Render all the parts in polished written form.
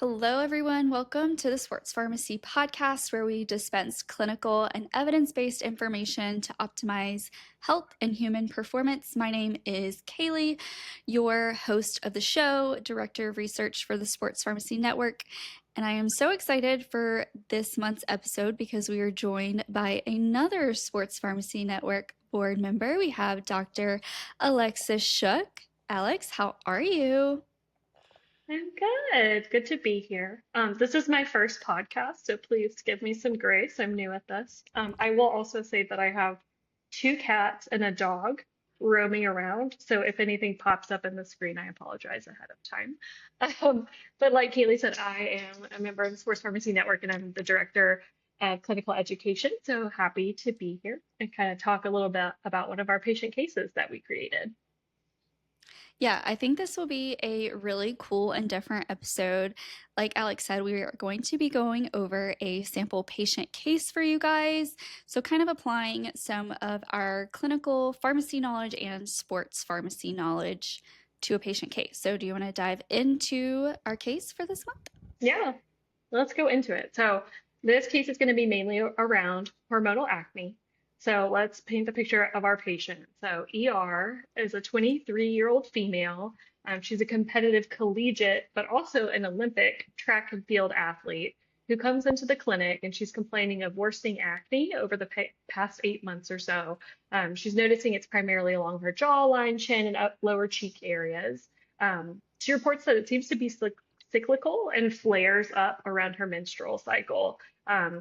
Hello, everyone. Welcome to the Sports Pharmacy podcast, where we dispense clinical and evidence-based information to optimize health and human performance. My name is Kaleigh, your host of the show, Director of Research for the Sports Pharmacy Network. And I am so excited for this month's episode because we are joined by another Sports Pharmacy Network board member. We have Dr. Alexis Shook. Alex, how are you? I'm good. Good to be here. This is my first podcast, so please give me some grace. I'm new at this. I will also say that I have two cats and a dog roaming around. So if anything pops up in the screen, I apologize ahead of time. Um, but like Kaylee said, I am a member of the Sports Pharmacy Network and I'm the director of clinical education. So happy to be here and kind of talk a little bit about one of our patient cases that we created. Yeah, I think this will be a really cool and different episode. Like Alex said, we are going to be going over a sample patient case for you guys. So, kind of applying some of our clinical pharmacy knowledge and sports pharmacy knowledge to a patient case. So, do you want to dive into our case for this month? Yeah, let's go into it. So this case is going to be mainly around hormonal acne. So let's paint the picture of our patient. So ER is a 23-year-old female. She's a competitive collegiate, but also an Olympic track and field athlete who comes into the clinic and she's complaining of worsening acne over the past 8 months or so. She's noticing it's primarily along her jawline, chin, and up lower cheek areas. She reports that it seems to be cyclical and flares up around her menstrual cycle.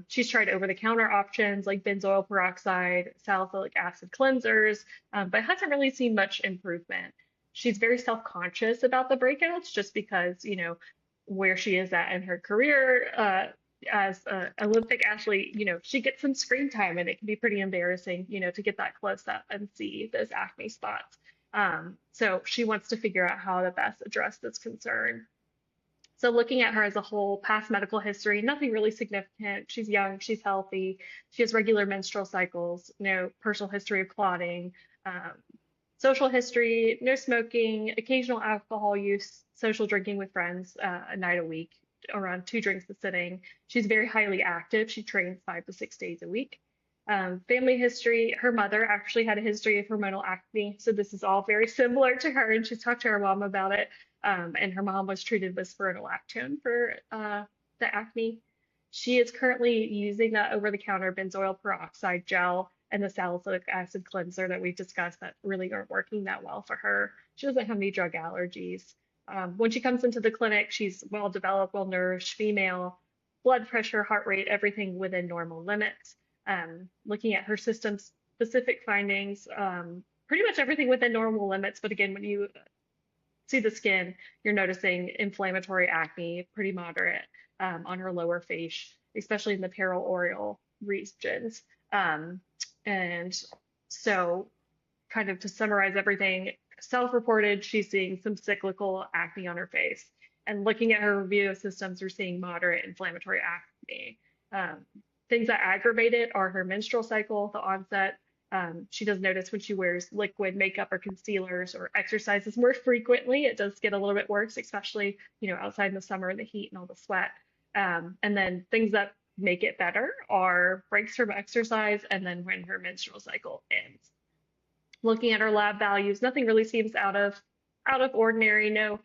She's tried over-the-counter options like benzoyl peroxide, salicylic acid cleansers, but hasn't really seen much improvement. She's very self-conscious about the breakouts just because, where she is at in her career as an Olympic athlete, she gets some screen time and it can be pretty embarrassing, to get that close up and see those acne spots. So she wants to figure out how to best address this concern. So looking at her as a whole, past medical history, nothing really significant. She's young, she's healthy, she has regular menstrual cycles, no personal history of clotting, um, social history, no smoking, occasional alcohol use, social drinking with friends, a night a week, around 2 drinks a sitting. She's very highly active. She trains 5 to 6 days a week. Family history, her mother actually had a history of hormonal acne, so this is all very similar to her, and she's talked to her mom about it. And her mom was treated with spironolactone for the acne. She is currently using that over-the-counter benzoyl peroxide gel and the salicylic acid cleanser that we've discussed that really aren't working that well for her. She doesn't have any drug allergies. When she comes into the clinic, she's well developed, well nourished, female, blood pressure, heart rate, everything within normal limits. Looking at her system specific findings, pretty much everything within normal limits. But again, when you see the skin, you're noticing inflammatory acne, pretty moderate on her lower face, especially in the perioral regions. And so, kind of to summarize everything, self-reported, she's seeing some cyclical acne on her face. And looking at her review of systems, we're seeing moderate inflammatory acne. Um, Things that aggravate it are her menstrual cycle, the onset. She does notice when she wears liquid makeup or concealers or exercises more frequently, it does get a little bit worse, especially, outside in the summer in the heat and all the sweat. And then things that make it better are breaks from exercise and then when her menstrual cycle ends. Looking at her lab values, nothing really seems out of ordinary. No,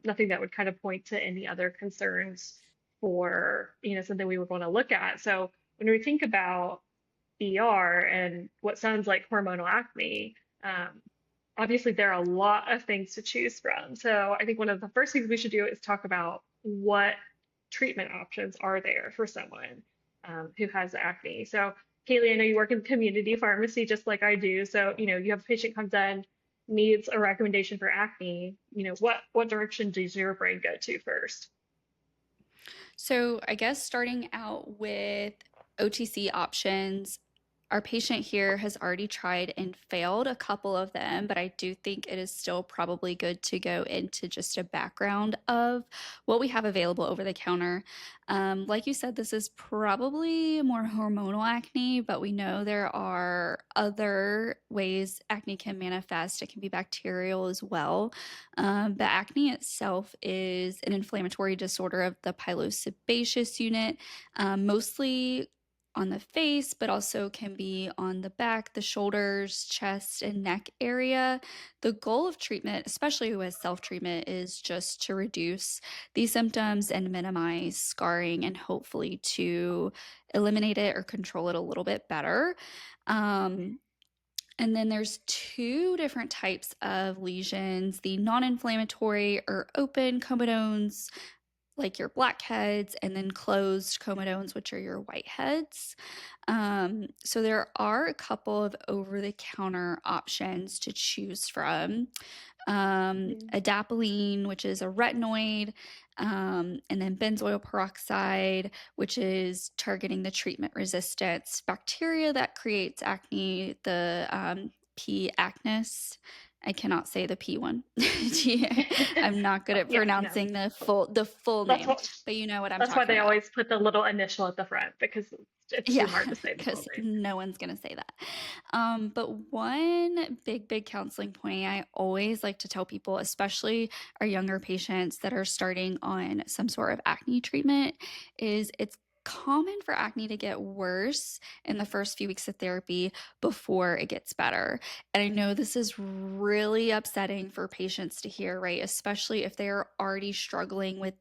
nothing that would kind of point to any other concerns for something we would want to look at. So when we think about ER and what sounds like hormonal acne, obviously there are a lot of things to choose from. So I think one of the first things we should do is talk about what treatment options are there for someone who has acne. So Kaylee, I know you work in community pharmacy just like I do. So, you have a patient comes in, needs a recommendation for acne, what direction does your brain go to first? So, I guess starting out with OTC options, our patient here has already tried and failed a couple of them, but I do think it is still probably good to go into just a background of what we have available over the counter. Like you said, this is probably more hormonal acne, but we know there are other ways acne can manifest. It can be bacterial as well. But acne itself is an inflammatory disorder of the pilosebaceous unit, mostly on the face, but also can be on the back, the shoulders, chest, and neck area. The goal of treatment, especially with self treatment, is just to reduce these symptoms and minimize scarring and hopefully to eliminate it or control it a little bit better. Um, and then there's two different types of lesions, the non-inflammatory or open comedones, like your blackheads, and then closed comedones, which are your whiteheads. So there are a couple of over-the-counter options to choose from. Mhm. Adapalene, which is a retinoid, and then benzoyl peroxide, which is targeting the treatment resistance bacteria that creates acne, the P. acnes. I cannot say the P one. I'm not good at Yeah, no. pronouncing the full That's name, what but you know what I'm that's why talking they about. always put the little initial at the front because it's too Yeah, hard to say the full because name. no one's going to say that. But one big counseling point I always like to tell people, especially our younger patients that are starting on some sort of acne treatment, is it's common for acne to get worse in the first few weeks of therapy before it gets better. And I know this is really upsetting for patients to hear, right? Especially if they're already struggling with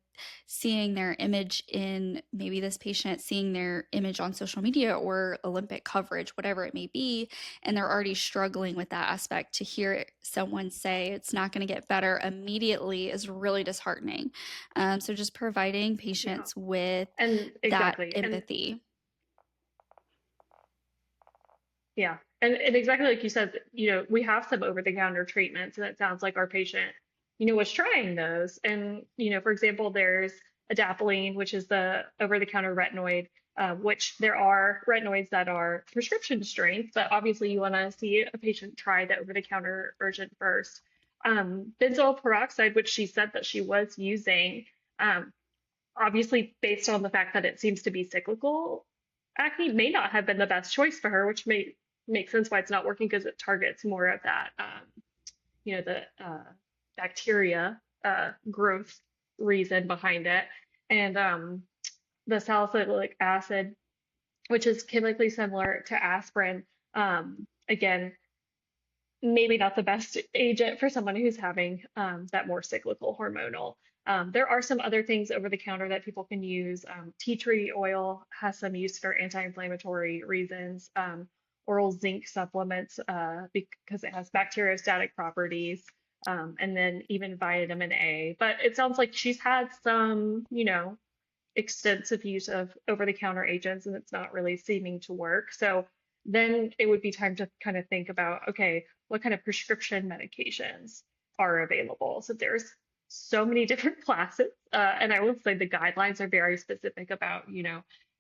seeing their image in maybe this patient seeing their image on social media or Olympic coverage, whatever it may be, and they're already struggling with that aspect. To hear someone say it's not going to get better immediately is really disheartening. So just providing Yeah. patients with And that exactly. And empathy. yeah. And exactly like you said, we have some over-the-counter treatments, and it sounds like our patient, was trying those. And, for example, there's adapalene, which is the over-the-counter retinoid, which there are retinoids that are prescription strength, but obviously you want to see a patient try the over-the-counter version first. Benzoyl peroxide, which she said that she was using, um, obviously based on the fact that it seems to be cyclical, acne may not have been the best choice for her, which may make sense why it's not working because it targets more of that, the bacteria growth reason behind it. And the salicylic acid, which is chemically similar to aspirin, again, maybe not the best agent for someone who's having that more cyclical hormonal. There are some other things over the counter that people can use. Tea tree oil has some use for anti-inflammatory reasons. Oral zinc supplements because it has bacteriostatic properties. And then even vitamin A. But it sounds like she's had some, extensive use of over-the-counter agents and it's not really seeming to work. So then it would be time to kind of think about, okay, what kind of prescription medications are available? So there's so many different classes. And I will say the guidelines are very specific about,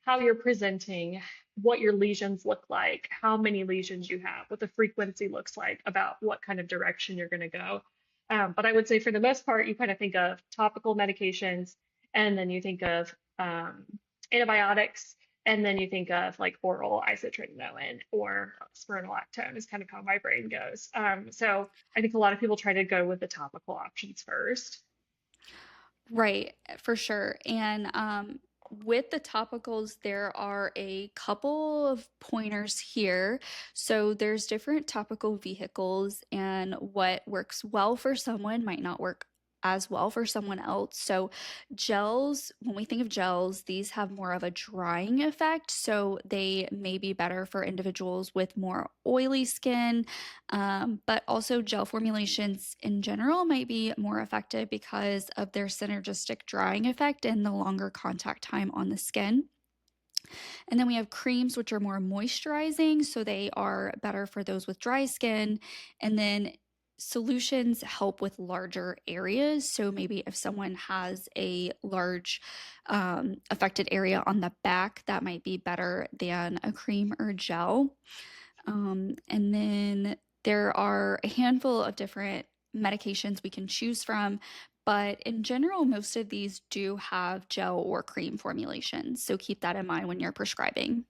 how you're presenting, what your lesions look like, how many lesions you have, what the frequency looks like, about what kind of direction you're going to go. But I would say for the most part, you kind of think of topical medications, and then you think of antibiotics, and then you think of like oral isotretinoin or spironolactone is kind of how my brain goes. So I think a lot of people try to go with the topical options first. Right, for sure. And with the topicals, there are a couple of pointers here. So there's different topical vehicles, and what works well for someone might not work as well for someone else. So gels, when we think of gels, these have more of a drying effect. So they may be better for individuals with more oily skin, but also gel formulations in general might be more effective because of their synergistic drying effect and the longer contact time on the skin. And then we have creams, which are more moisturizing, so they are better for those with dry skin. And then solutions help with larger areas. So maybe if someone has a large affected area on the back, that might be better than a cream or gel. And then there are a handful of different medications we can choose from, but in general, most of these do have gel or cream formulations. So keep that in mind when you're prescribing.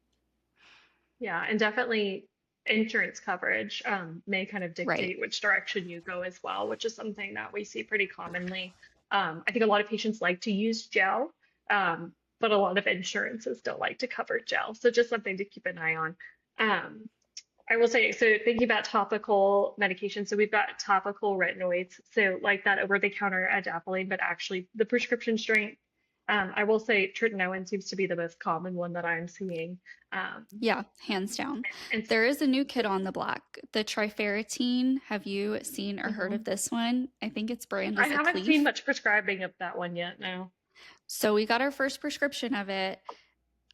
Yeah, and definitely insurance coverage may kind of Right. dictate which direction you go as well, which is something that we see pretty commonly. I think a lot of patients like to use gel, but a lot of insurances don't like to cover gel. So just something to keep an eye on. Um, I will say, so thinking about topical medication, so we've got topical retinoids, so like that over-the-counter adapalene, but actually the prescription strength. I will say tretinoin seems to be the most common one that I'm seeing. Um, Yeah, hands down. and There is a new kid on the block, the trifarotene. Have you seen or heard of mhm. this one? I think its brand I is haven't seen Acleaf. much prescribing of that one yet, no. So we got our first prescription of it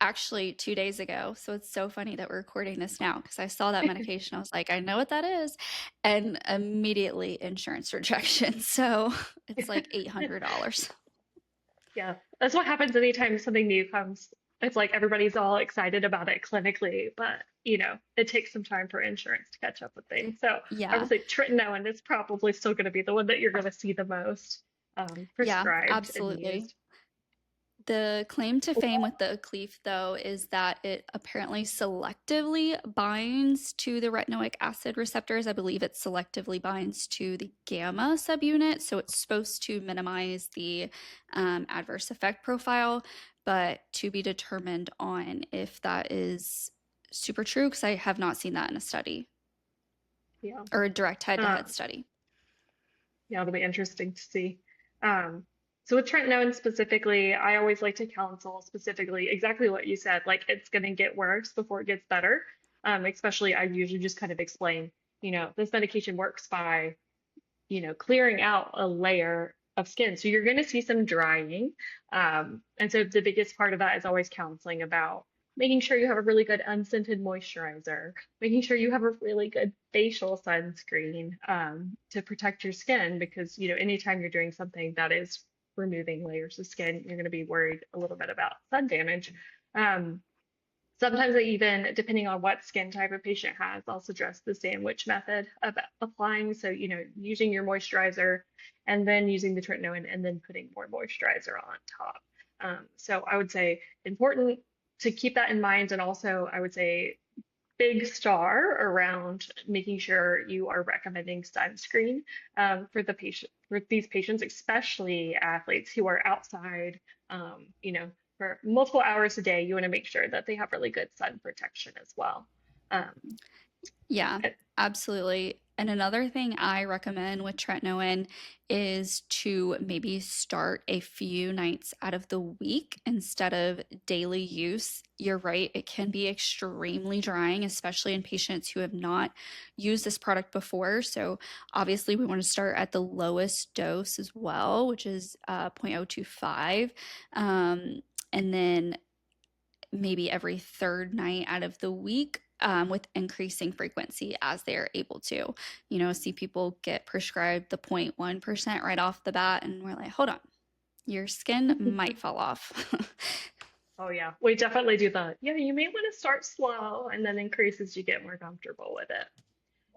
actually 2 days ago. So it's so funny that we're recording this now because I saw that medication. I was like, I know what that is. And immediately insurance rejection. So it's like $800. Yeah, that's what happens anytime something new comes. It's like everybody's all excited about it clinically, but it takes some time for insurance to catch up with things. So I would Yeah. say tretinoin is probably still going to be the one that you're going to see the most Yeah, prescribed and absolutely. used. The claim to fame with the Acleaf, though, is that it apparently selectively binds to the retinoic acid receptors. I believe it selectively binds to the gamma subunit, so it's supposed to minimize the adverse effect profile, but to be determined on if that is super true, because I have not seen that in a study Yeah. or a direct head-to-head Um, study. yeah, it'll be interesting to see. Um, so with tretinoin specifically, I always like to counsel specifically exactly what you said, like it's going to get worse before it gets better. Especially I usually just kind of explain, this medication works by, clearing out a layer of skin. So you're going to see some drying. And so the biggest part of that is always counseling about making sure you have a really good unscented moisturizer, making sure you have a really good facial sunscreen to protect your skin because, anytime you're doing something that is removing layers of skin, you're going to be worried a little bit about sun damage. Um, Sometimes I even, depending on what skin type a patient has, I'll suggest the sandwich method of applying. So, using your moisturizer and then using the tretinoin and then putting more moisturizer on top. So I would say important to keep that in mind. And also, I would say big star around making sure you are recommending sunscreen for these patients, especially athletes who are outside, for multiple hours a day. You want to make sure that they have really good sun protection as well. Um, Yeah, eh, absolutely. And another thing I recommend with tretinoin is to maybe start a few nights out of the week instead of daily use. You're right, it can be extremely drying, especially in patients who have not used this product before. So, obviously, we want to start at the lowest dose as well, which is 0.025. And then maybe every third night out of the week with increasing frequency as they're able to. See people get prescribed the 0.1% right off the bat, and we're like, hold on, your skin might fall off. oh yeah, we definitely do that. Yeah, you may want to start slow and then increase as you get more comfortable with it.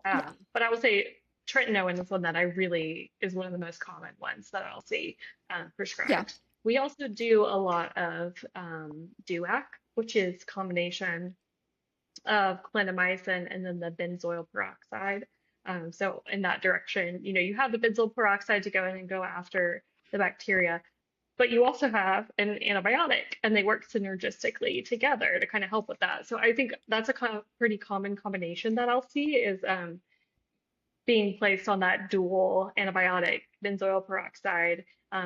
Yeah. But I would say tretinoin is one that I really is one of the most common ones that I'll see Yeah. prescribed. We also do a lot of DUAC, which is combination of clindamycin and then the benzoyl peroxide. So in that direction, you have the benzoyl peroxide to go in and go after the bacteria, but you also have an antibiotic, and they work synergistically together to kind of help with that. So I think that's a kind of pretty common combination that I'll see is being placed on that dual antibiotic, benzoyl peroxide,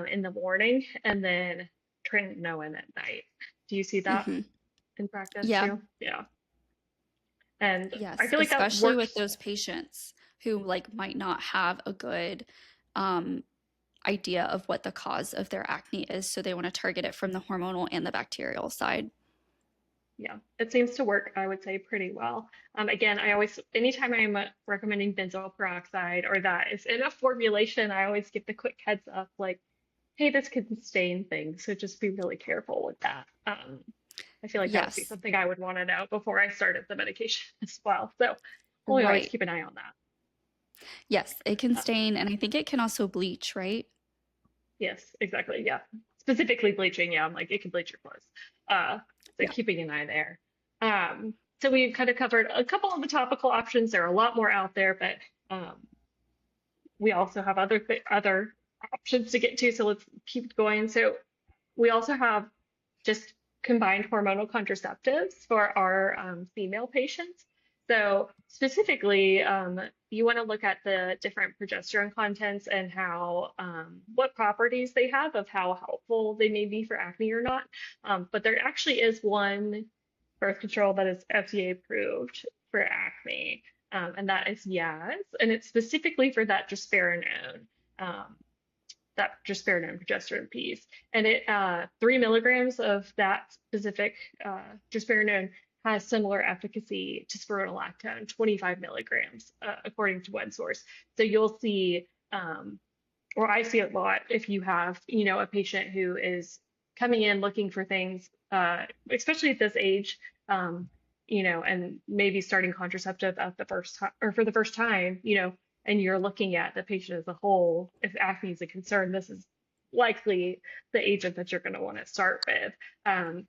in the morning, and then tretinoin at night. Do you see that Hmm. in practice Yeah. too? Yeah. And I Yes. feel like that Especially with works. those patients who like might not have a good um, idea of what the cause of their acne is. So they want to target it from the hormonal and the bacterial side. Yeah, it seems to work, I would say, pretty well. Again, anytime I'm recommending benzoyl peroxide or that is in a formulation, I always give the quick heads up, like, hey, this could stain things, so just be really careful with that. I feel like that would be Yes, something I would want to know before I started the medication as well. So we'll always right. keep an eye on that. Yes, it can Uh, stain, and I think it can also bleach, right? yes, exactly. Yeah. Specifically bleaching, yeah, I'm like it can bleach your clothes. Uh, so Yeah. keeping an eye there. So we've kind of covered a couple of the topical options. There are a lot more out there, but um, we also have other options to get to. So let's keep going. So we also have just combined hormonal contraceptives for our female patients. So specifically, you want to look at the different progesterone contents and how what properties they have of how helpful they may be for acne or not. But there actually is one birth control that is FDA approved for acne, and that is Yaz, and it's specifically for that drospirenone. Um, that drospirenone progesterone piece. And 3 milligrams of that specific drospirenone has similar efficacy to spironolactone, 25 milligrams, according to one source. So you'll see, or I see a lot if you have, a patient who is coming in looking for things, especially at this age, and maybe starting contraceptive at the first time or for the first time, and you're looking at the patient as a whole, if acne is a concern, this is likely the agent that you're going to want to start with.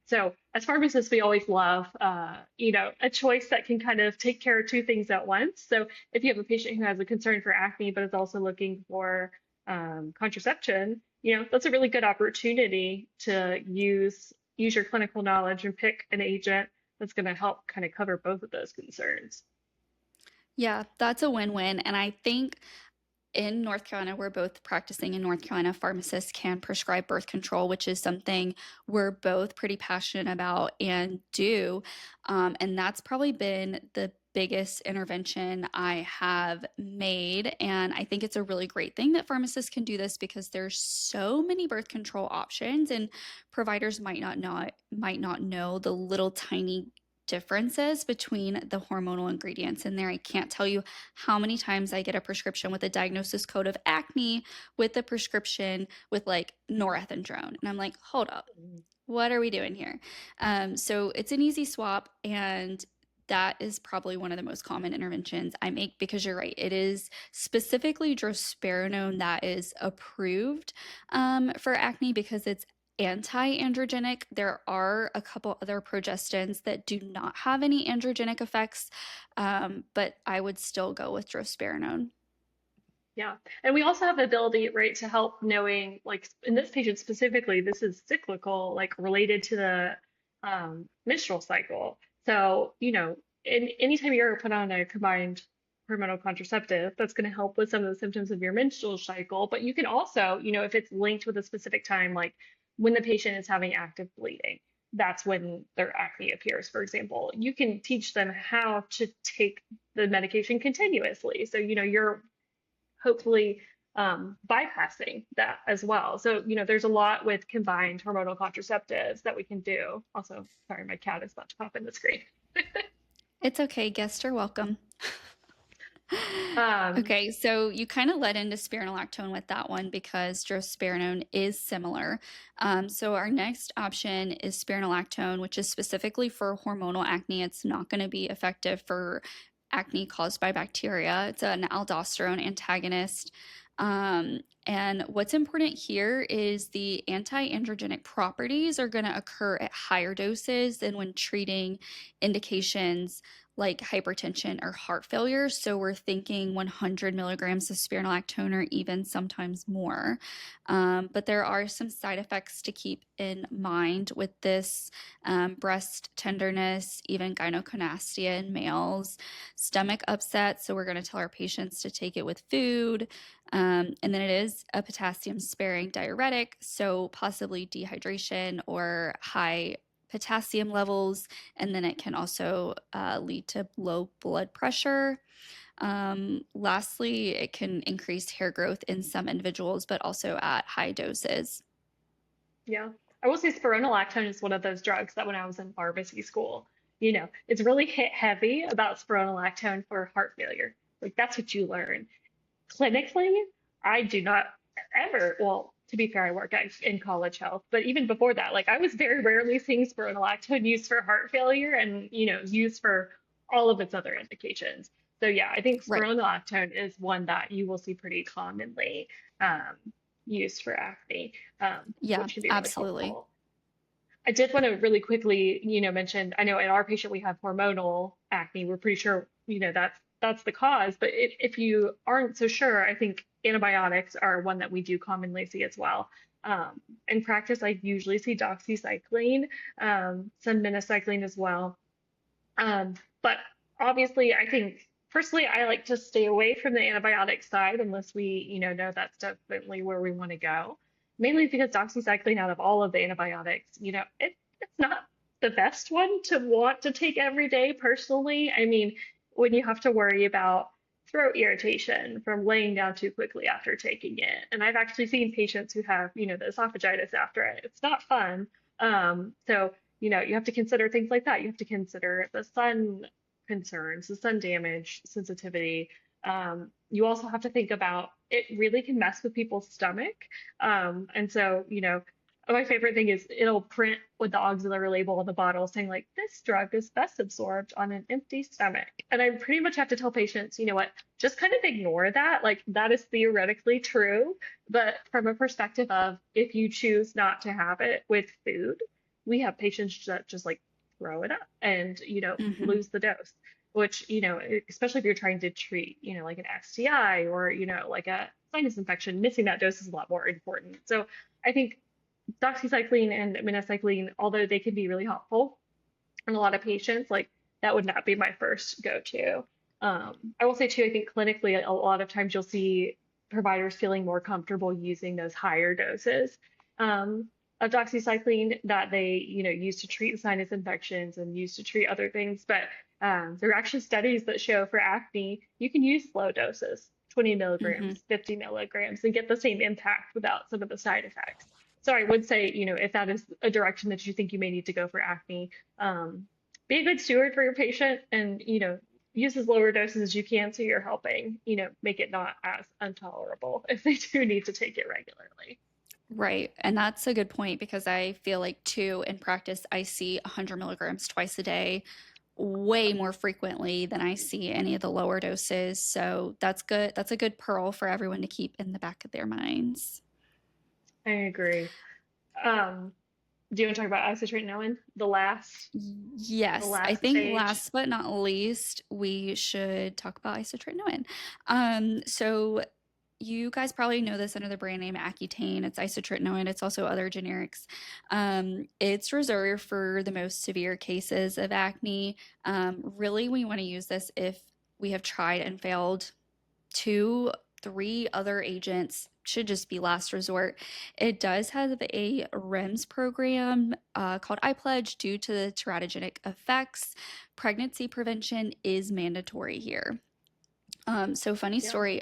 So as pharmacists, we always love, a choice that can kind of take care of two things at once. So if you have a patient who has a concern for acne, but is also looking for contraception, that's a really good opportunity to use your clinical knowledge and pick an agent that's going to help kind of cover both of those concerns. Yeah, that's a win-win. And I think in North Carolina, we're both practicing in North Carolina. Pharmacists can prescribe birth control, which is something we're both pretty passionate about and do. And that's probably been the biggest intervention I have made. And I think it's a really great thing that pharmacists can do this because there's so many birth control options, and providers might not know the little tiny differences between the hormonal ingredients in there. I can't tell you how many times I get a prescription with a diagnosis code of acne with a prescription with like norethindrone. And I'm like, hold up, what are we doing here? So it's an easy swap. And that is probably one of the most common interventions I make because you're right. It is specifically drospirenone that is approved for acne because it's anti-androgenic. There are a couple other progestins that do not have any androgenic effects, but I would still go with drospirenone. Yeah. And we also have the ability, right, to help knowing, like in this patient specifically, this is cyclical, like related to the menstrual cycle. So, anytime you're put on a combined hormonal contraceptive, that's going to help with some of the symptoms of your menstrual cycle. But you can also, if it's linked with a specific time, like when the patient is having active bleeding, that's when their acne appears, for example. You can teach them how to take the medication continuously. So, you're hopefully bypassing that as well. So, there's a lot with combined hormonal contraceptives that we can do. Also, sorry, my cat is about to pop in the screen. It's okay, guests are welcome. Um, Okay, so you kind of led into spironolactone with that one because drospirenone is similar. So our next option is spironolactone, which is specifically for hormonal acne. It's not going to be effective for acne caused by bacteria. It's an aldosterone antagonist. And what's important here is the anti-androgenic properties are going to occur at higher doses than when treating indications like hypertension or heart failure. So we're thinking 100 milligrams of spironolactone or even sometimes more. But there are some side effects to keep in mind with this: breast tenderness, even gynecomastia in males, stomach upset. So we're going to tell our patients to take it with food. And then it is a potassium sparing diuretic, so possibly dehydration or high potassium levels, and then it can also lead to low blood pressure. Lastly, it can increase hair growth in some individuals, but also at high doses. yeah. I will say spironolactone is one of those drugs that when I was in pharmacy school, it's really hit heavy about spironolactone for heart failure. Like that's what you learn. Clinically, I do not ever, well, to be fair, I work in college health, but even before that, like I was very rarely seeing spironolactone used for heart failure and, used for all of its other indications. So yeah, I think Right. spironolactone is one that you will see pretty commonly um, used for acne, Yeah, which can be really absolutely. helpful. I did want to really quickly, mention, I know in our patient we have hormonal acne. We're pretty sure, that's the cause, but if you aren't so sure, I think antibiotics are one that we do commonly see as well. In practice, I usually see doxycycline, some minocycline as well. But obviously, I think personally, I like to stay away from the antibiotic side unless we, know that's definitely where we want to go. Mainly because doxycycline out of all of the antibiotics, it's not the best one to want to take every day personally. I mean, when you have to worry about throat irritation from laying down too quickly after taking it. And I've actually seen patients who have, the esophagitis after it. It's not fun. So you have to consider things like that. You have to consider the sun concerns, the sun damage, sensitivity. You also have to think about it really can mess with people's stomach. And so, my favorite thing is it'll print with the auxiliary label on the bottle saying like this drug is best absorbed on an empty stomach. And I pretty much have to tell patients, you know what, just kind of ignore that. Like that is theoretically true, but from a perspective of if you choose not to have it with food, we have patients that just like throw it up and, Hmm. lose the dose, which, especially if you're trying to treat, like an STI or, like a sinus infection, missing that dose is a lot more important. So I think doxycycline and minocycline, although they can be really helpful in a lot of patients, like that would not be my first go-to. I will say too, I think clinically, a lot of times you'll see providers feeling more comfortable using those higher doses of doxycycline that they, use to treat sinus infections and use to treat other things. But there are actually studies that show for acne, you can use low doses, 20 Hmm. milligrams, 50 milligrams, and get the same impact without some of the side effects. So I would say, if that is a direction that you think you may need to go for acne, be a good steward for your patient and, use as lower doses as you can so you're helping, make it not as intolerable if they do need to take it regularly. Right. And that's a good point because I feel like, too, in practice, I see 100 milligrams twice a day way more frequently than I see any of the lower doses. So that's good. That's a good pearl for everyone to keep in the back of their minds. I agree. Um, do you want to talk about isotretinoin, the Yes, I last think stage? last but not least, we should talk about isotretinoin. So you guys probably know this under the brand name Accutane. It's isotretinoin. It's also other generics. It's reserved for the most severe cases of acne. Really, we want to use this if we have tried and failed two, three other agents should just be last resort. It does have a REMS program called iPledge due to the teratogenic effects. Pregnancy prevention is mandatory here. So funny Yeah. story.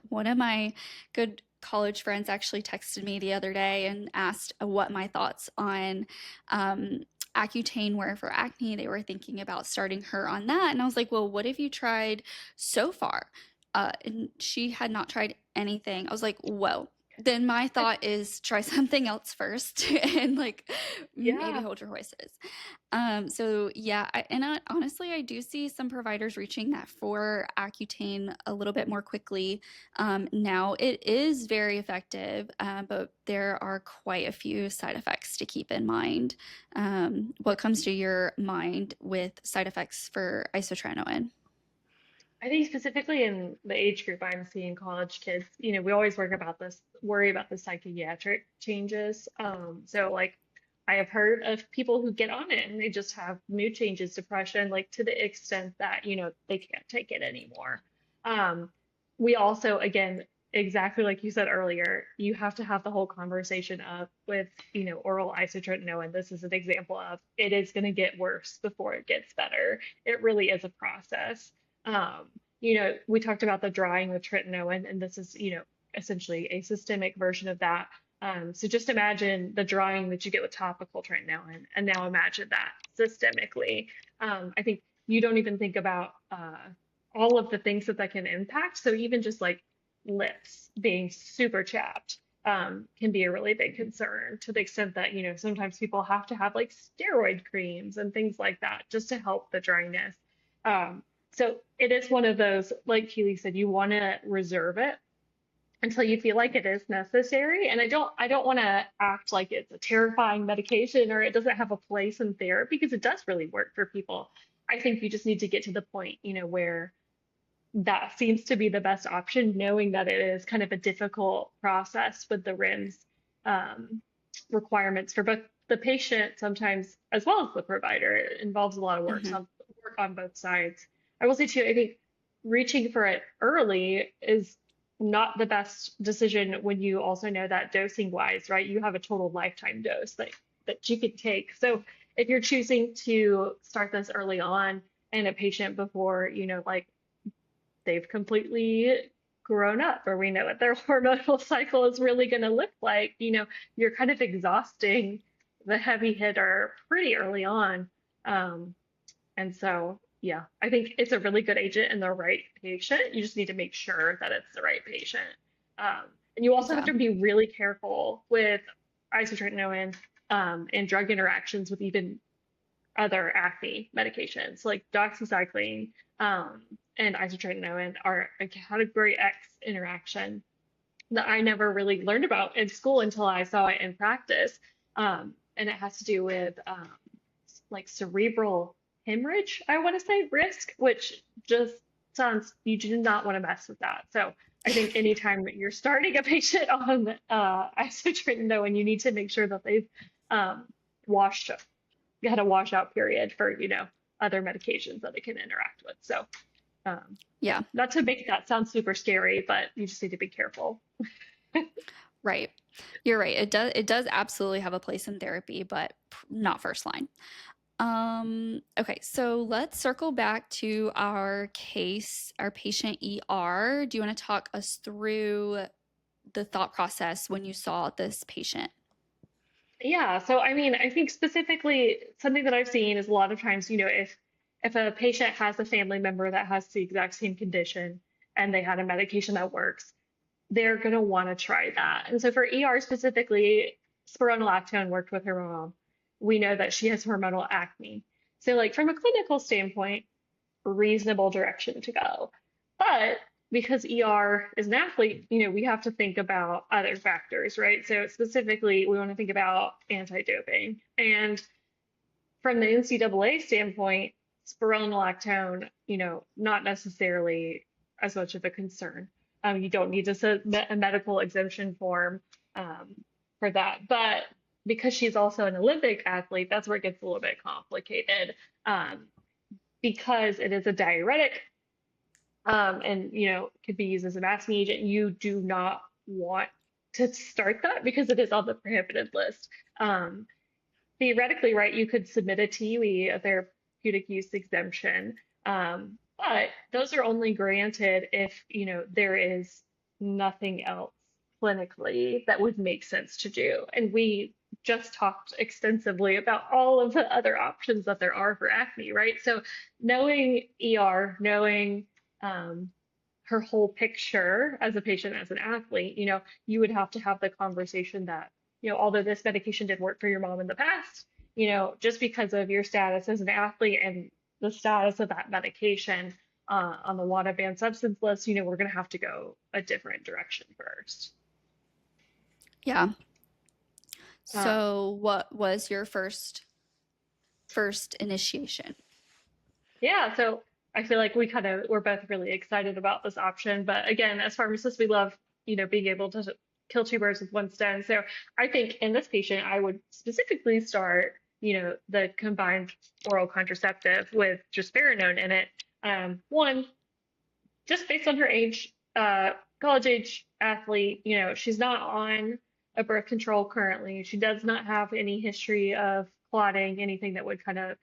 One of my good college friends actually texted me the other day and asked what my thoughts on Accutane were for acne. They were thinking about starting her on that, and I was like, "Well, what have you tried so far?" And she had not tried anything. I was like, "Whoa." Then my thought is try something else first and like maybe Yeah. hold your horses. So yeah, honestly, I do see some providers reaching that for Accutane a little bit more quickly. Now it is very effective, but there are quite a few side effects to keep in mind. What comes to your mind with side effects for isotretinoin? I think specifically in the age group I'm seeing college kids, we always worry about the psychiatric changes. So like I have heard of people who get on it and they just have mood changes, depression, like to the extent that, they can't take it anymore. Um, we also, again, exactly like you said earlier, you have to have the whole conversation up with, oral isotretinoin. This is an example of it is going to get worse before it gets better. It really is a process. Um, we talked about the drying with tretinoin, and this is, essentially a systemic version of that. So just imagine the drying that you get with topical tretinoin, and now imagine that systemically. I think you don't even think about all of the things that can impact. So even just like lips being super chapped can be a really big concern to the extent that, sometimes people have to have like steroid creams and things like that just to help the dryness. Um, so it is one of those, like Keely said, you want to reserve it until you feel like it is necessary. And I don't want to act like it's a terrifying medication or it doesn't have a place in therapy because it does really work for people. I think you just need to get to the point, where that seems to be the best option, knowing that it is kind of a difficult process with the RIMS um, requirements for both the patient sometimes as well as the provider. It involves a lot of work, Hmm. so work on both sides. I will say too, I think reaching for it early is not the best decision when you also know that dosing wise, right? You have a total lifetime dose that you can take. So if you're choosing to start this early on in a patient before, like they've completely grown up or we know what their hormonal cycle is really going to look like, you're kind of exhausting the heavy hitter pretty early on. Um, and so, yeah, I think it's a really good agent in the right patient. You just need to make sure that it's the right patient. Um, and you also have Yeah. to be really careful with isotretinoin and drug interactions with even other acne medications like doxycycline and isotretinoin are a category X interaction that I never really learned about in school until I saw it in practice. And it has to do with like cerebral hemorrhage, I want to say risk, which just sounds, you do not want to mess with that. So I think anytime that you're starting a patient on isotretinoin, you need to make sure that they've um, washed had a washout period for, other medications that it can interact with. So, um, Yeah. not to make that sound super scary, but you just need to be careful. Right. You're right. It does absolutely have a place in therapy, but not first line. Okay, so let's circle back to our case, our patient ER. Do you want to talk us through the thought process when you saw this patient? Yeah, so I mean, I think specifically something that I've seen is a lot of times, if a patient has a family member that has the exact same condition and they had a medication that works, they're going to want to try that. And so for ER specifically, spironolactone worked with her mom. We know that she has hormonal acne. So like from a clinical standpoint, reasonable direction to go. But because ER is an athlete, we have to think about other factors, right? So specifically, we want to think about anti-doping. And from the NCAA standpoint, spironolactone, not necessarily as much of a concern. You don't need to submit a medical exemption form um, for that. But because she's also an Olympic athlete, that's where it gets a little bit complicated. Because it is a diuretic and could be used as a masking agent, you do not want to start that because it is on the prohibited list. Um, Theoretically, right, you could submit a TUE, a therapeutic use exemption, but those are only granted if there is nothing else clinically that would make sense to do. And we just talked extensively about all of the other options that there are for acne, right? So knowing ER, knowing um, her whole picture as a patient, as an athlete, you would have to have the conversation that, although this medication did work for your mom in the past, just because of your status as an athlete and the status of that medication on the WADA banned substance list, we're going to have to go a different direction first. Yeah. Uh, So what was your first initiation? yeah, so I feel like we're both really excited about this option. But again, as pharmacists, we love, being able to kill two birds with one stone. So I think in this patient, I would specifically start, the combined oral contraceptive with drospirenone in it. One, just based on her age, college age athlete, she's not on a birth control currently. She does not have any history of clotting, anything that would kind of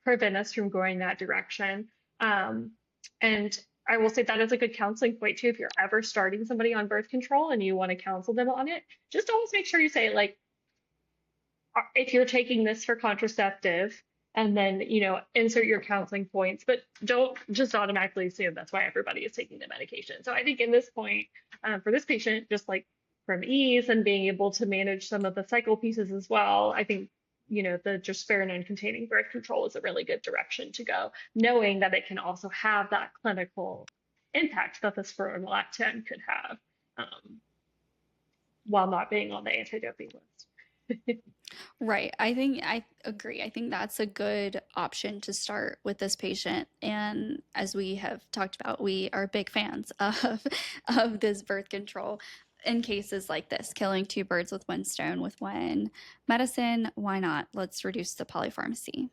prevent us from going that direction. Um, and I will say that is a good counseling point too. If you're ever starting somebody on birth control and you want to counsel them on it, just always make sure you say like, if you're taking this for contraceptive, and then, insert your counseling points, but don't just automatically assume that's why everybody is taking the medication. So I think in this point, for this patient, just like from ease and being able to manage some of the cycle pieces as well, I think, the drospirenone containing birth control is a really good direction to go, knowing that it can also have that clinical impact that the spironolactone could have, while not being on the anti-doping list. Right. I think I agree. I think that's a good option to start with this patient. And as we have talked about, we are big fans of this birth control in cases like this, killing two birds with one stone with one medicine. Why not? Let's reduce the polypharmacy.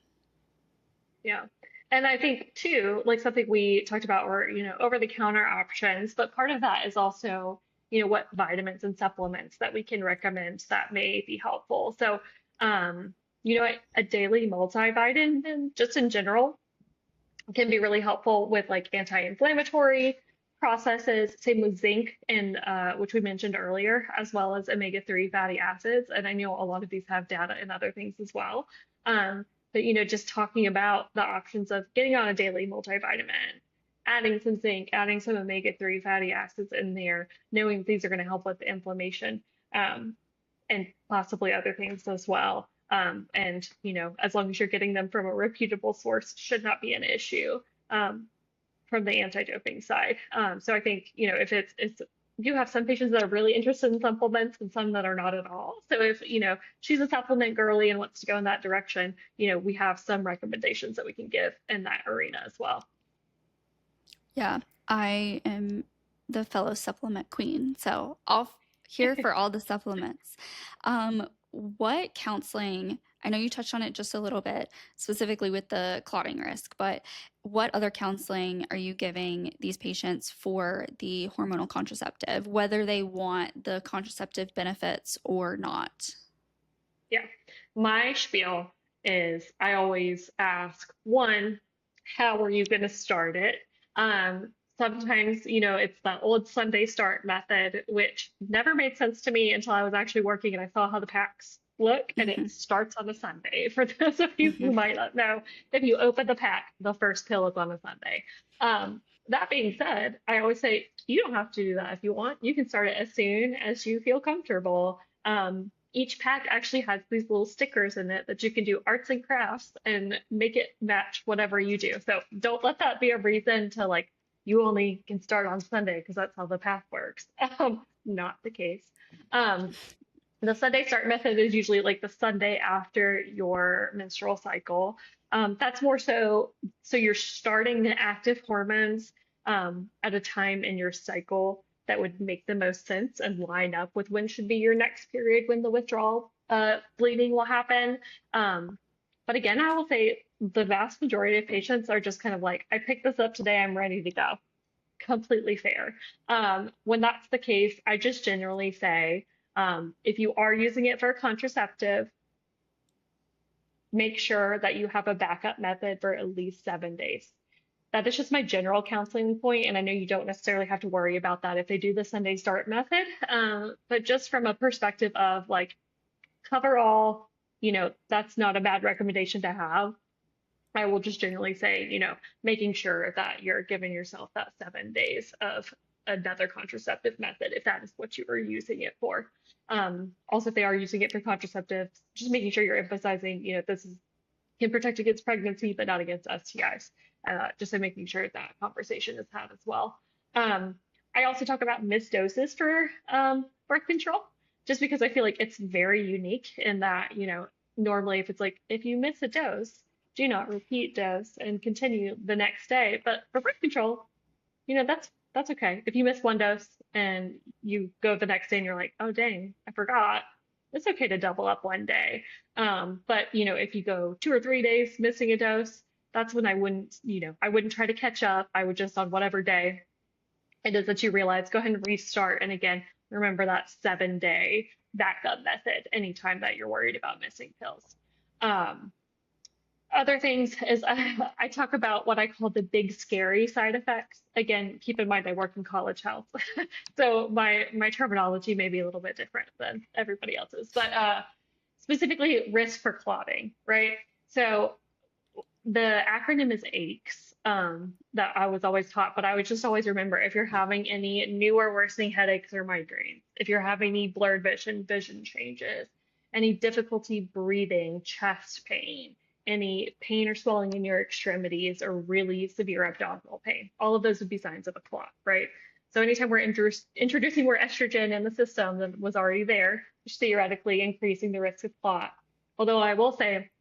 Yeah. And I think too, like something we talked about were, over the counter options, but part of that is also, what vitamins and supplements that we can recommend that may be helpful. So, a daily multivitamin, just in general, can be really helpful with like anti-inflammatory processes. Same with zinc, and which we mentioned earlier, as well as omega-3 fatty acids. And I know a lot of these have data and other things as well. But just talking about the options of getting on a daily multivitamin, adding some zinc, adding some omega-3 fatty acids in there, knowing these are going to help with the inflammation, and possibly other things as well. And as long as you're getting them from a reputable source, should not be an issue, from the anti-doping side. So I think, if it's you have some patients that are really interested in supplements and some that are not at all. So if, she's a supplement girly and wants to go in that direction, we have some recommendations that we can give in that arena as well. Yeah, I am the fellow supplement queen, so I'll here for all the supplements. What counseling, I know you touched on it just a little bit, specifically with the clotting risk, but what other counseling are you giving these patients for the hormonal contraceptive, whether they want the contraceptive benefits or not? Yeah. My spiel is I always ask, one, how are you going to start it? Sometimes, it's that old Sunday start method, which never made sense to me until I was actually working and I saw how the packs look, and Hmm. it starts on a Sunday. For those of you who Hmm. might not know, if you open the pack, the first pill is on a Sunday. That being said, I always say you don't have to do that if you want. You can start it as soon as you feel comfortable. Each pack actually has these little stickers in it that you can do arts and crafts and make it match whatever you do. So don't let that be a reason to like, you only can start on Sunday because that's how the path works. Not the case. Um, the Sunday start method is usually like the Sunday after your menstrual cycle. That's more so you're starting the active hormones, at a time in your cycle that would make the most sense and line up with when should be your next period when the withdrawal, bleeding will happen. But again, I will say the vast majority of patients are just kind of like, I picked this up today, I'm ready to go. Completely fair. When that's the case, I just generally say, if you are using it for a contraceptive, make sure that you have a backup method for at least 7 days. That is just my general counseling point, and I know you don't necessarily have to worry about that if they do the Sunday start method. But just from a perspective of like cover all, that's not a bad recommendation to have. I will just generally say, making sure that you're giving yourself that 7 days of another contraceptive method if that is what you are using it for. Also, if they are using it for contraceptives, just making sure you're emphasizing, this is can protect against pregnancy, but not against STIs. Just so making sure that conversation is had as well. I also talk about missed doses for, birth control, just because I feel like it's very unique in that, normally if it's like, if you miss a dose, do not repeat dose and continue the next day. But for birth control, that's okay. If you miss one dose and you go the next day and you're like, oh dang, I forgot, it's okay to double up one day. But if you go 2 or 3 days missing a dose, that's when I wouldn't try to catch up. I would just on whatever day it is that you realize, go ahead and restart. And again, remember that 7 day backup method anytime that you're worried about missing pills. Um, Other things is I talk about what I call the big scary side effects. Again, keep in mind I work in college health, so my terminology may be a little bit different than everybody else's, but specifically risk for clotting, right? So the acronym is ACHES, that I was always taught, but I would just always remember if you're having any new or worsening headaches or migraines, if you're having any blurred vision, vision changes, any difficulty breathing, chest pain, any pain or swelling in your extremities, or really severe abdominal pain, all of those would be signs of a clot, right? So anytime we're introducing more estrogen in the system that was already there, theoretically increasing the risk of clot. Although I will say,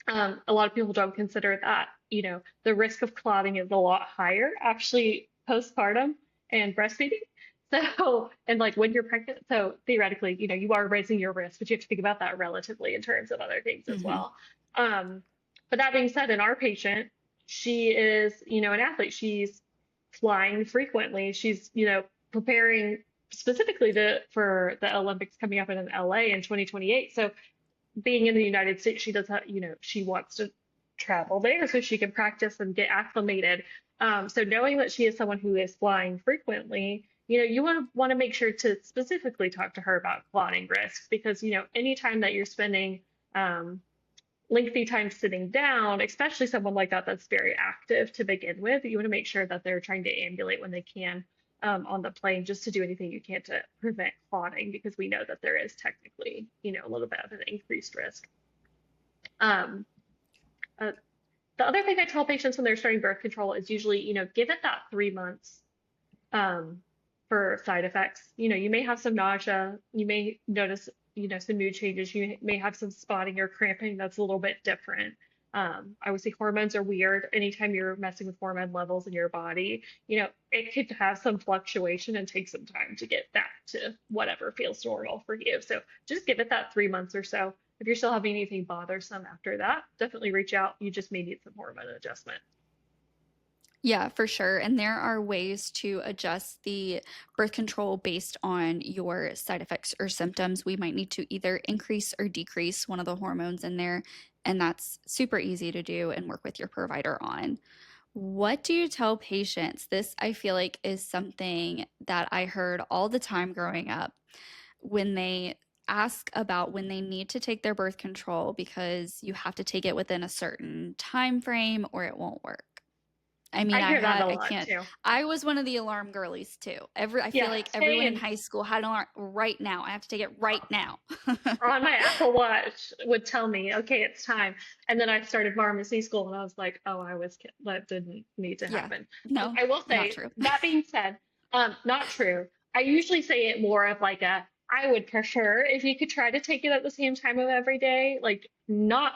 a lot of people don't consider that, the risk of clotting is a lot higher actually postpartum and breastfeeding. So, and like when you're pregnant, so theoretically, you are raising your risk, but you have to think about that relatively in terms of other things as Hmm. well. Um, but that being said, in our patient, she is, an athlete. She's flying frequently. She's, preparing specifically for the Olympics coming up in LA in 2028. So being in the United States, she does have, she wants to travel there so she can practice and get acclimated. So knowing that she is someone who is flying frequently, you want to make sure to specifically talk to her about clotting risks because, anytime that you're spending lengthy time sitting down, especially someone like that that's very active to begin with, you want to make sure that they're trying to ambulate when they can on the plane just to do anything you can to prevent clotting because we know that there is technically, a little bit of an increased risk. Um, uh, the other thing I tell patients when they're starting birth control is usually, give it that 3 months um, for side effects. You may have some nausea, you may notice, some mood changes, you may have some spotting or cramping that's a little bit different. I would say hormones are weird. Anytime you're messing with hormone levels in your body, it could have some fluctuation and take some time to get back to whatever feels normal for you. So just give it that 3 months or so. If you're still having anything bothersome after that, definitely reach out. You just may need some hormone adjustment. Yeah, for sure. And there are ways to adjust the birth control based on your side effects or symptoms. We might need to either increase or decrease one of the hormones in there, and that's super easy to do and work with your provider on. What do you tell patients? This, I feel like, is something that I heard all the time growing up when they ask about when they need to take their birth control because you have to take it within a certain time frame or it won't work. I mean, I hear that a I lot can't, too. I was one of the alarm girlies too. I feel Yeah, like everyone in same. high school had an alarm right now. I have to take it right now. On my Apple Watch would tell me, okay, it's time. And then I started pharmacy school and I was like, oh, that didn't need to Yeah, happen. no, I will not say, true. that being said, not true. I usually say it more of like I would prefer if you could try to take it at the same time of every day, like not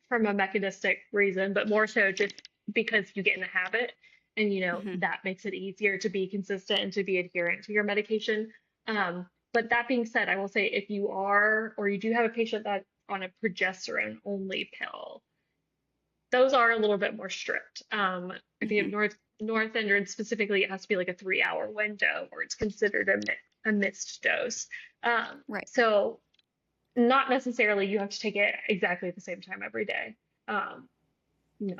from a mechanistic reason, but more so just because you get in the habit and Hmm. that makes it easier to be consistent and to be adherent to your medication. But that being said, I will say if you are or you do have a patient that's on a progesterone only pill, those are a little bit more strict. If you have Hmm. Northern specifically, it has to be like a 3 hour window or it's considered a missed dose. Right. So not necessarily you have to take it exactly at the same time every day. Um, no,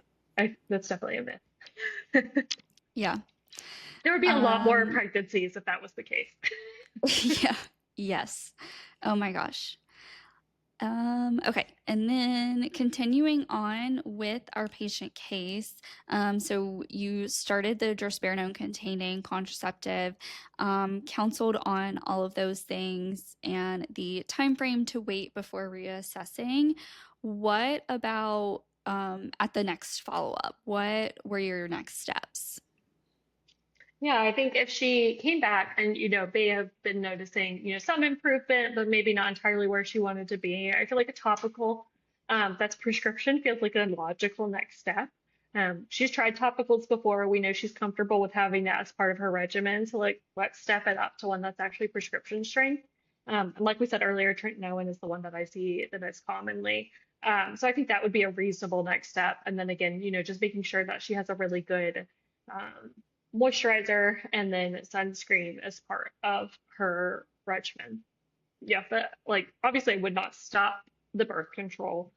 that's definitely a myth. Yeah. There would be a lot more Um, pregnancies if that was the case. yeah. Yes. Oh my gosh. Okay, and then continuing on with our patient case. So you started the drospirenone containing contraceptive, counseled on all of those things and the time frame to wait before reassessing. What about at the next follow-up? What were your next steps? Yeah, I think if she came back and, may have been noticing, some improvement, but maybe not entirely where she wanted to be, I feel like a topical that's prescription feels like a logical next step. She's tried topicals before. We know she's comfortable with having that as part of her regimen. So, like, let's step it up to one that's actually prescription strength. And like we said earlier, tretinoin is the one that I see the most commonly. So I think that would be a reasonable next step. And then again, just making sure that she has a really good um, moisturizer and then sunscreen as part of her regimen. Yeah, but like obviously I would not stop the birth control,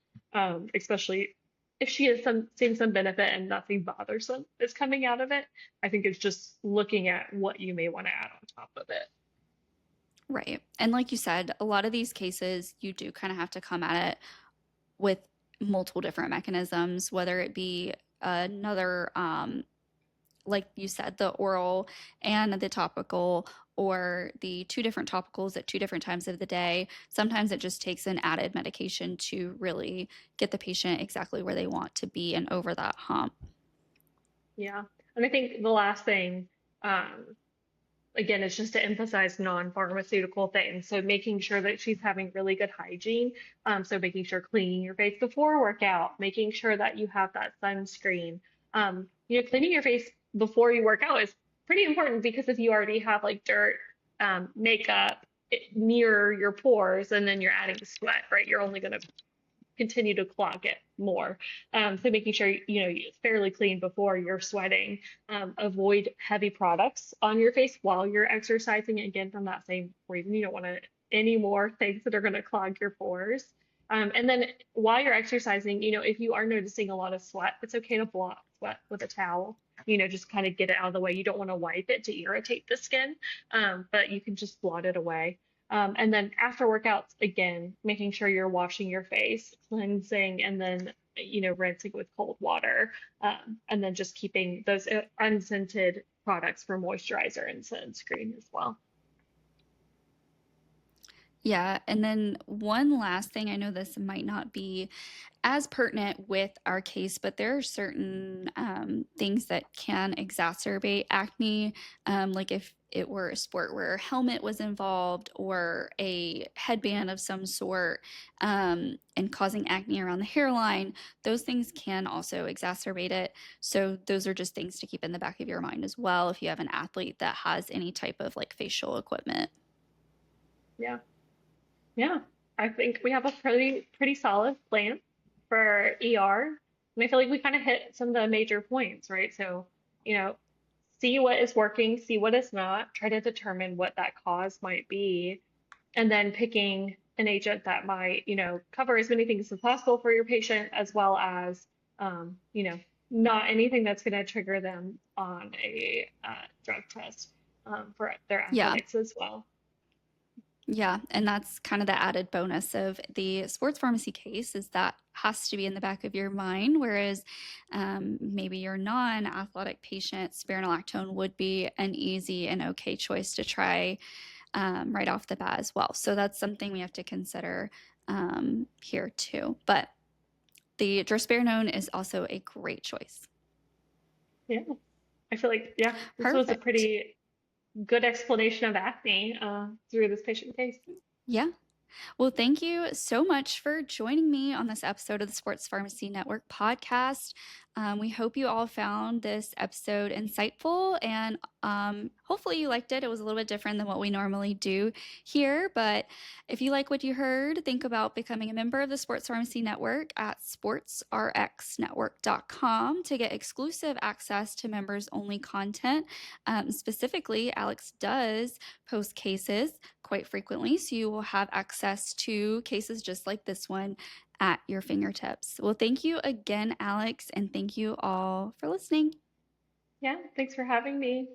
especially. if she is seeing some benefit and nothing bothersome is coming out of it, I think it's just looking at what you may want to add on top of it. Right. And like you said, a lot of these cases, you do kind of have to come at it with multiple different mechanisms, whether it be another, like you said, the oral and the topical, or the two different topicals at two different times of the day. Sometimes it just takes an added medication to really get the patient exactly where they want to be and over that hump. Yeah. And I think the last thing, um, again, is just to emphasize non-pharmaceutical things. So making sure that she's having really good hygiene. So making sure cleaning your face before workout, making sure that you have that sunscreen. Cleaning your face before you work out is pretty important because if you already have like dirt, makeup near your pores, and then you're adding sweat, right? You're only going to continue to clog it more. So making sure it's fairly clean before you're sweating. Avoid heavy products on your face while you're exercising. Again, from that same reason, you don't want any more things that are going to clog your pores. And then while you're exercising, if you are noticing a lot of sweat, it's okay to blot sweat with a towel. Just kind of get it out of the way. You don't want to wipe it to irritate the skin, but you can just blot it away. And then after workouts, again, making sure you're washing your face, cleansing, and then, rinsing with cold water. And then just keeping those unscented products for moisturizer and sunscreen as well. Yeah, and then one last thing, I know this might not be as pertinent with our case, but there are certain things that can exacerbate acne, like if it were a sport where a helmet was involved or a headband of some sort, and causing acne around the hairline, those things can also exacerbate it. So those are just things to keep in the back of your mind as well if you have an athlete that has any type of like facial equipment. Yeah. Yeah. I think we have a pretty solid plan for ER. And I feel like we kind of hit some of the major points, right? So, you know, see what is working, see what is not, try to determine what that cause might be, and then picking an agent that might, cover as many things as possible for your patient, as well as, not anything that's going to trigger them on a drug test for their Yeah. athletics as well. Yeah, and that's kind of the added bonus of the sports pharmacy case is that has to be in the back of your mind, whereas maybe your non-athletic patient, spironolactone would be an easy and okay choice to try right off the bat as well. So that's something we have to consider here too. But the drospirenone is also a great choice. Yeah, I feel like, yeah, this was a Perfect. pretty good explanation of acne through this patient case. Yeah. Well, thank you so much for joining me on this episode of the Sports Pharmacy Network podcast. We hope you all found this episode insightful and hopefully you liked it. It was a little bit different than what we normally do here, but if you like what you heard, think about becoming a member of the Sports Pharmacy Network at sportsrxnetwork.com to get exclusive access to members only content. Specifically, Alex does post cases quite frequently, so you will have access to cases just like this one at your fingertips. Well, thank you again, Alex, and thank you all for listening. Yeah, thanks for having me.